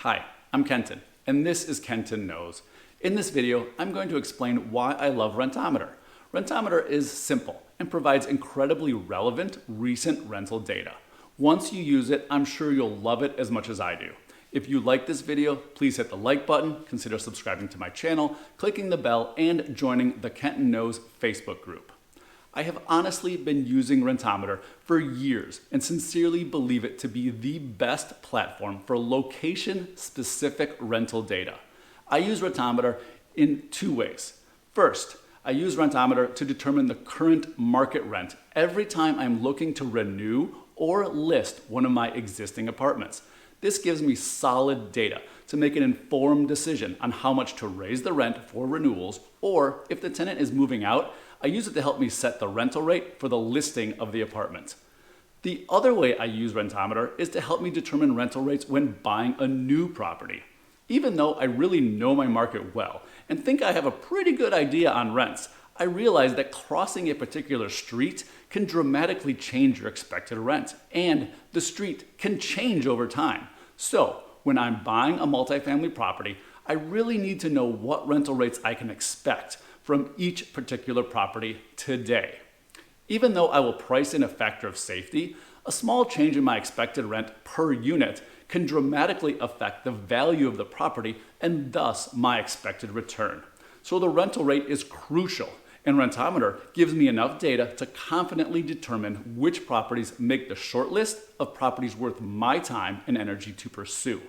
Hi, I'm Kenton, and this is Kenton Knows. In this video, I'm going to explain why I love Rentometer. Rentometer is simple and provides incredibly relevant, recent rental data. Once you use it, I'm sure you'll love it as much as I do. If you like this video, please hit the like button, consider subscribing to my channel, clicking the bell, and joining the Kenton Knows Facebook group. I have honestly been using Rentometer for years and sincerely believe it to be the best platform for location-specific rental data. I use Rentometer in two ways. First, I use Rentometer to determine the current market rent every time I'm looking to renew or list one of my existing apartments. This gives me solid data to make an informed decision on how much to raise the rent for renewals, or if the tenant is moving out, I use it to help me set the rental rate for the listing of the apartment. The other way I use Rentometer is to help me determine rental rates when buying a new property. Even though I really know my market well and think I have a pretty good idea on rents, I realize that crossing a particular street can dramatically change your expected rent, and the street can change over time. So, when I'm buying a multifamily property, I really need to know what rental rates I can expect from each particular property today. Even though I will price in a factor of safety, a small change in my expected rent per unit can dramatically affect the value of the property and thus my expected return. So the rental rate is crucial, and Rentometer gives me enough data to confidently determine which properties make the short list of properties worth my time and energy to pursue.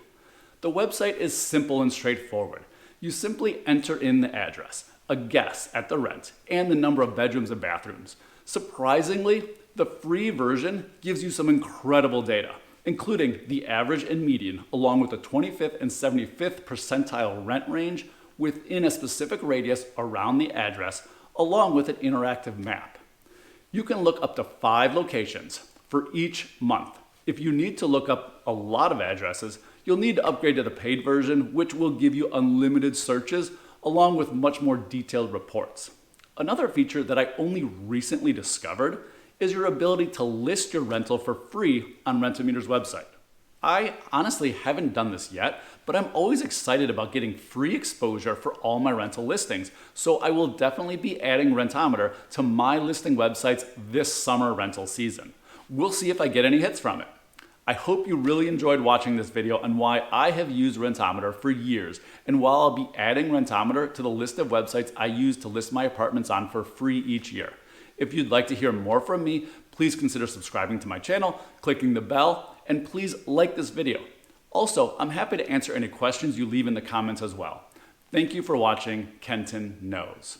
The website is simple and straightforward. You simply enter in the address, a guess at the rent, and the number of bedrooms and bathrooms. Surprisingly, the free version gives you some incredible data, including the average and median, along with the 25th and 75th percentile rent range within a specific radius around the address, along with an interactive map. You can look up to 5 locations for each month. If you need to look up a lot of addresses, you'll need to upgrade to the paid version, which will give you unlimited searches along with much more detailed reports. Another feature that I only recently discovered is your ability to list your rental for free on Rentometer's website. I honestly haven't done this yet, but I'm always excited about getting free exposure for all my rental listings, so I will definitely be adding Rentometer to my listing websites this summer rental season. We'll see if I get any hits from it. I hope you really enjoyed watching this video on why I have used Rentometer for years, and while I'll be adding Rentometer to the list of websites I use to list my apartments on for free each year. If you'd like to hear more from me, please consider subscribing to my channel, clicking the bell, and please like this video. Also, I'm happy to answer any questions you leave in the comments as well. Thank you for watching Kenton Knows.